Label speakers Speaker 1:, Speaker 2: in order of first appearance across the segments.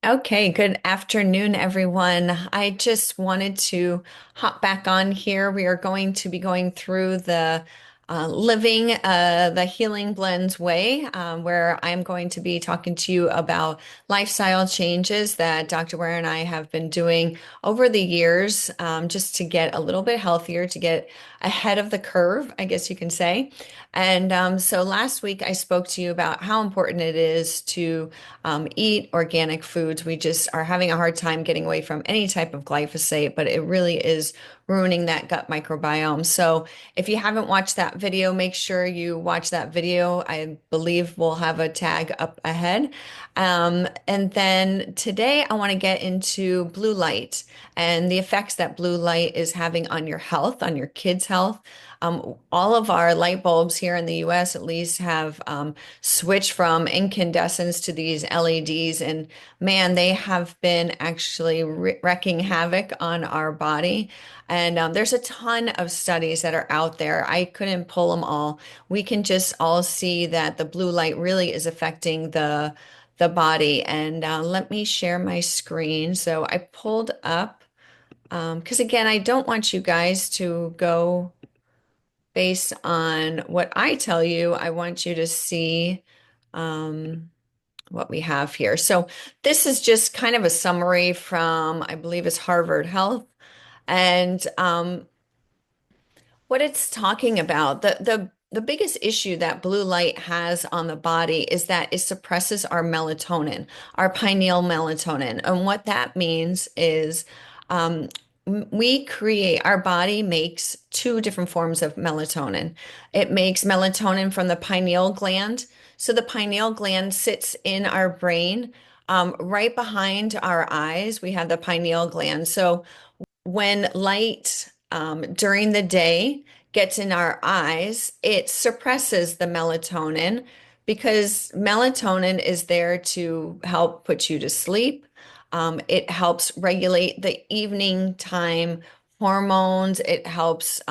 Speaker 1: Okay, good afternoon, everyone. I just wanted to hop back on here. We are going to be going through the living the Healing Blends way, where I'm going to be talking to you about lifestyle changes that Dr. Ware and I have been doing over the years, just to get a little bit healthier, to get ahead of the curve, I guess you can say. And so last week I spoke to you about how important it is to eat organic foods. We just are having a hard time getting away from any type of glyphosate, but it really is ruining that gut microbiome. So if you haven't watched that video, make sure you watch that video. I believe we'll have a tag up ahead. And then today I want to get into blue light and the effects that blue light is having on your health, on your kids' health. All of our light bulbs here in the US at least have switched from incandescents to these LEDs. And man, they have been actually wreaking havoc on our body. And there's a ton of studies that are out there. I couldn't pull them all. We can just all see that the blue light really is affecting the body. And let me share my screen. So I pulled up because again, I don't want you guys to go based on what I tell you. I want you to see um, what we have here. So this is just kind of a summary from, I believe it's Harvard Health. And what it's talking about, the biggest issue that blue light has on the body is that it suppresses our melatonin, our pineal melatonin. And what that means is um, our body makes two different forms of melatonin. It makes melatonin from the pineal gland. So the pineal gland sits in our brain, right behind our eyes. We have the pineal gland. So when light during the day gets in our eyes, it suppresses the melatonin because melatonin is there to help put you to sleep. It helps regulate the evening time hormones. It helps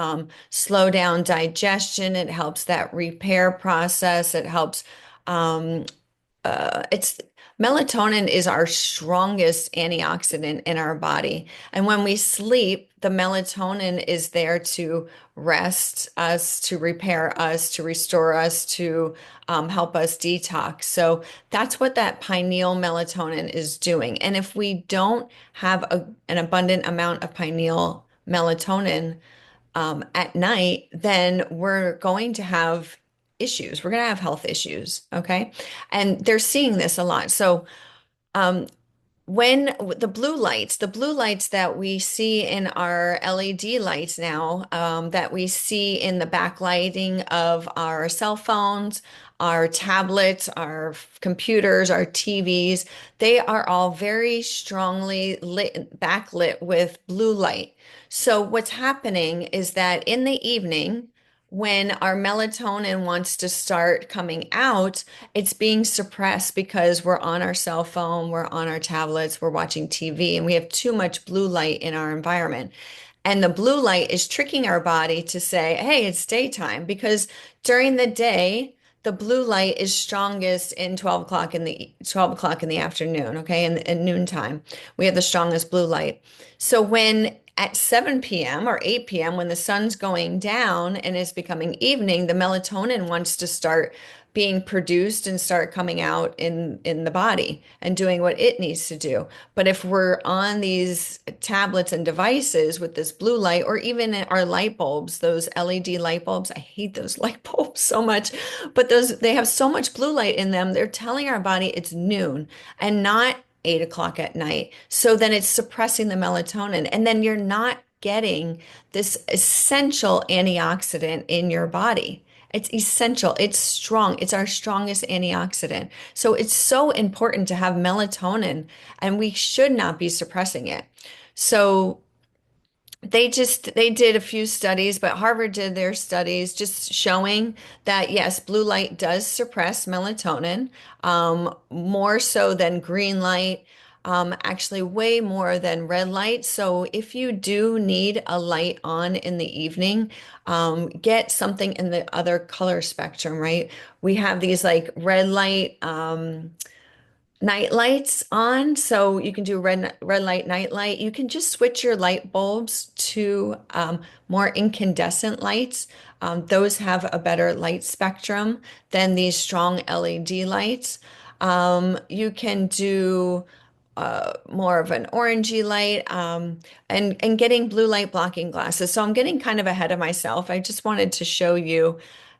Speaker 1: slow down digestion. It helps that repair process. It helps it's melatonin is our strongest antioxidant in our body. And when we sleep, the melatonin is there to rest us, to repair us, to restore us, to help us detox. So that's what that pineal melatonin is doing. And if we don't have an abundant amount of pineal melatonin, at night, then we're going to have issues. We're going to have health issues. Okay. And they're seeing this a lot. So, um, when the blue lights that we see in our LED lights now, that we see in the backlighting of our cell phones, our tablets, our computers, our TVs, they are all very strongly lit, backlit with blue light. So what's happening is that in the evening, when our melatonin wants to start coming out, it's being suppressed because we're on our cell phone, we're on our tablets, we're watching TV, and we have too much blue light in our environment. And the blue light is tricking our body to say, hey, it's daytime, because during the day, the blue light is strongest in 12 o'clock in the afternoon, okay, in noontime. We have the strongest blue light. So when at 7 p.m. or 8 p.m., when the sun's going down and it's becoming evening, the melatonin wants to start being produced and start coming out in the body and doing what it needs to do. But if we're on these tablets and devices with this blue light, or even our light bulbs, those LED light bulbs, I hate those light bulbs so much, but those they have so much blue light in them, they're telling our body it's noon and not 8 o'clock at night. So then it's suppressing the melatonin, and then you're not getting this essential antioxidant in your body. It's essential. It's strong. It's our strongest antioxidant. So it's so important to have melatonin, and we should not be suppressing it. So they did a few studies, but Harvard did their studies just showing that yes, blue light does suppress melatonin, more so than green light, actually way more than red light. So if you do need a light on in the evening, get something in the other color spectrum, right? We have these like red light, night lights on, so you can do red light, night light. You can just switch your light bulbs to more incandescent lights. Those have a better light spectrum than these strong LED lights. You can do more of an orangey light, and getting blue light blocking glasses. So I'm getting kind of ahead of myself. I just wanted to show you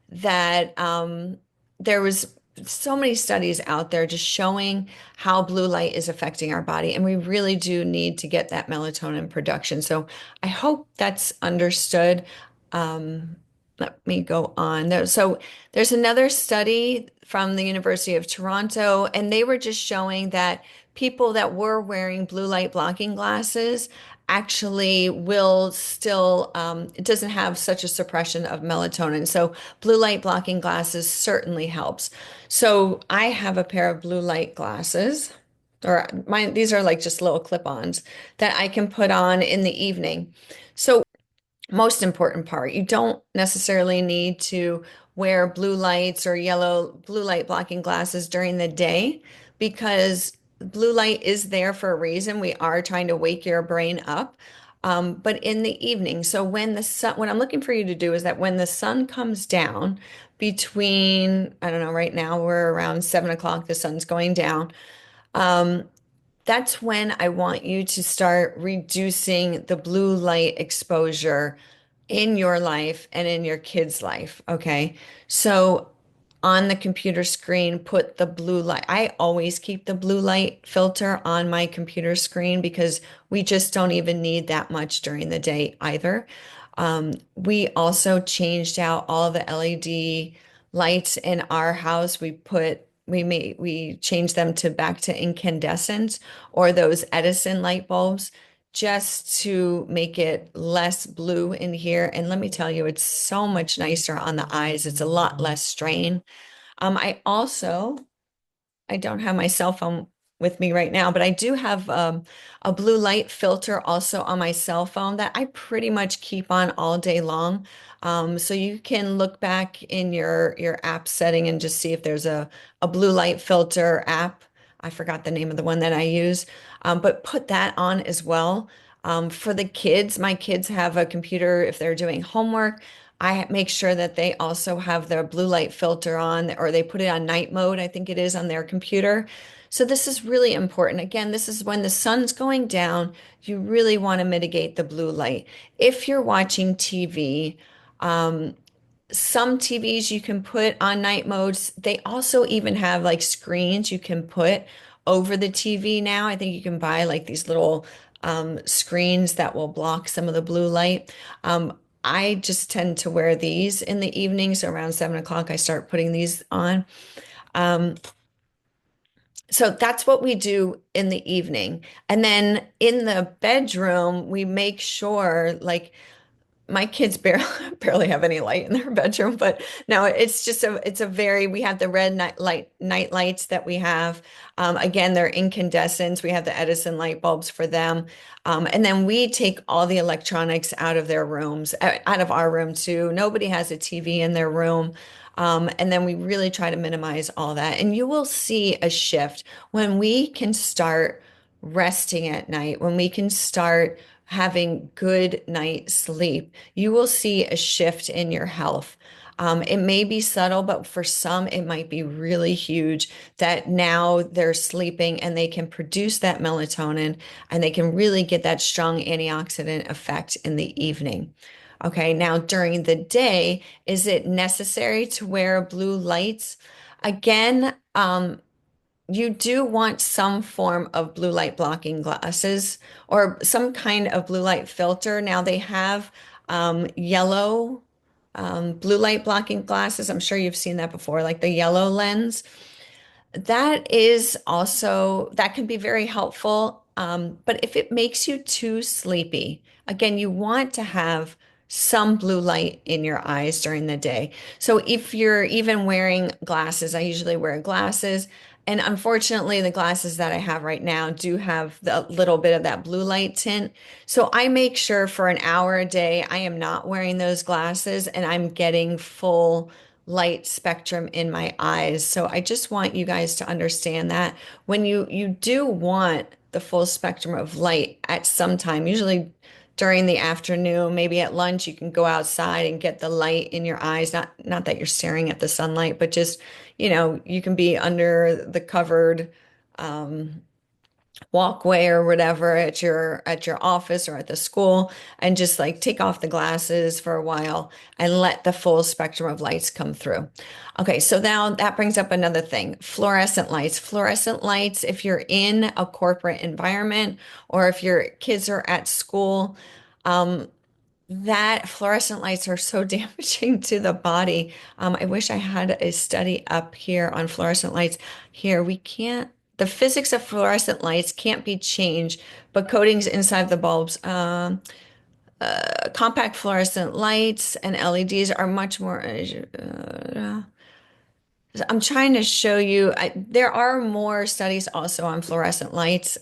Speaker 1: that there was so many studies out there just showing how blue light is affecting our body, and we really do need to get that melatonin production. So I hope that's understood. Let me go on there. So there's another study from the University of Toronto, and they were just showing that people that were wearing blue light blocking glasses actually will still, it doesn't have such a suppression of melatonin. So blue light blocking glasses certainly helps. So I have a pair of blue light glasses, or mine, these are like just little clip-ons that I can put on in the evening. So most important part, you don't necessarily need to wear blue lights or yellow blue light blocking glasses during the day because blue light is there for a reason. We are trying to wake your brain up. But in the evening, so when the sun, what I'm looking for you to do is that when the sun comes down between, I don't know, right now we're around 7 o'clock, the sun's going down. Um, that's when I want you to start reducing the blue light exposure in your life and in your kids' life. Okay. So on the computer screen, put the blue light. I always keep the blue light filter on my computer screen because we just don't even need that much during the day either. We also changed out all the LED lights in our house. We changed them to back to incandescent or those Edison light bulbs just to make it less blue in here. And let me tell you, it's so much nicer on the eyes. It's a lot less strain. I also I don't have my cell phone with me right now, but I do have a blue light filter also on my cell phone that I pretty much keep on all day long. So you can look back in your app setting and just see if there's a blue light filter app. I forgot the name of the one that I use, but put that on as well. For the kids, my kids have a computer if they're doing homework. I make sure that they also have their blue light filter on, or they put it on night mode, I think it is on their computer. So this is really important. Again, this is when the sun's going down, you really want to mitigate the blue light. If you're watching TV, um, some TVs you can put on night modes. They also even have like screens you can put over the TV now. I think you can buy like these little screens that will block some of the blue light. I just tend to wear these in the evenings around 7 o'clock. I start putting these on. Um, so that's what we do in the evening. And then in the bedroom, we make sure like my kids barely have any light in their bedroom, but no, it's a very, we have the red night lights that we have. Again, they're incandescents. We have the Edison light bulbs for them. And then we take all the electronics out of their rooms, out of our room too. Nobody has a TV in their room. And then we really try to minimize all that. And you will see a shift when we can start resting at night, when we can start having good night sleep, you will see a shift in your health. It may be subtle, but for some, it might be really huge that now they're sleeping and they can produce that melatonin and they can really get that strong antioxidant effect in the evening. Okay, now during the day, is it necessary to wear blue lights? Again, you do want some form of blue light blocking glasses or some kind of blue light filter. Now they have yellow blue light blocking glasses. I'm sure you've seen that before, like the yellow lens. That is also, that can be very helpful. But if it makes you too sleepy, again, you want to have some blue light in your eyes during the day. So if you're even wearing glasses, I usually wear glasses. And unfortunately, the glasses that I have right now do have the little bit of that blue light tint. So I make sure for an hour a day, I am not wearing those glasses and I'm getting full light spectrum in my eyes. So I just want you guys to understand that when you do want the full spectrum of light at some time, usually during the afternoon, maybe at lunch, you can go outside and get the light in your eyes. Not that you're staring at the sunlight, but just, you can be under the covered walkway or whatever at your office or at the school, and just like take off the glasses for a while and let the full spectrum of lights come through. Okay, so now that brings up another thing, fluorescent lights. Fluorescent lights, if you're in a corporate environment or if your kids are at school, that fluorescent lights are so damaging to the body. I wish I had a study up here on fluorescent lights. Here, we can't, the physics of fluorescent lights can't be changed, but coatings inside the bulbs, compact fluorescent lights and LEDs are much more. I'm trying to show you, there are more studies also on fluorescent lights.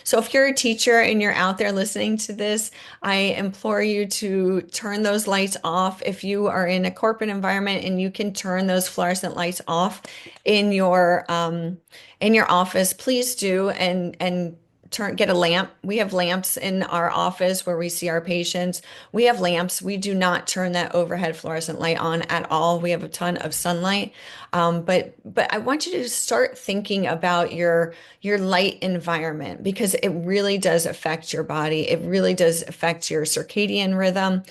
Speaker 1: So if you're a teacher and you're out there listening to this, I implore you to turn those lights off. If you are in a corporate environment and you can turn those fluorescent lights off in your office, please do, and get a lamp. We have lamps in our office where we see our patients. We have lamps. We do not turn that overhead fluorescent light on at all. We have a ton of sunlight. But I want you to start thinking about your light environment, because it really does affect your body. It really does affect your circadian rhythm.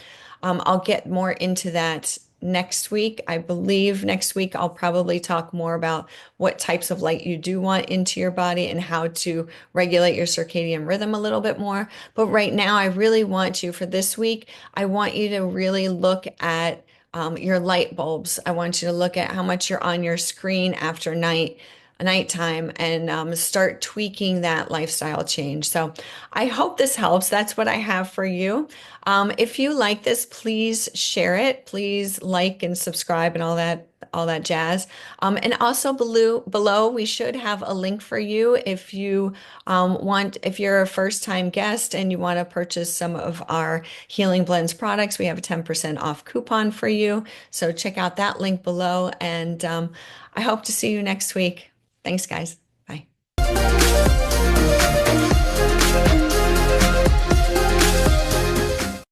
Speaker 1: I'll get more into that next week. I believe next week I'll probably talk more about what types of light you do want into your body and how to regulate your circadian rhythm a little bit more. But right now, I really want you, for this week, I want you to really look at your light bulbs. I want you to look at how much you're on your screen after nighttime, and start tweaking that lifestyle change. So I hope this helps. That's what I have for you. If you like this, please share it. Please like and subscribe and all that jazz. And also below, we should have a link for you if you if you're a first-time guest and you want to purchase some of our Healing Blends products, we have a 10% off coupon for you. So check out that link below, and I hope to see you next week. Thanks, guys. Bye.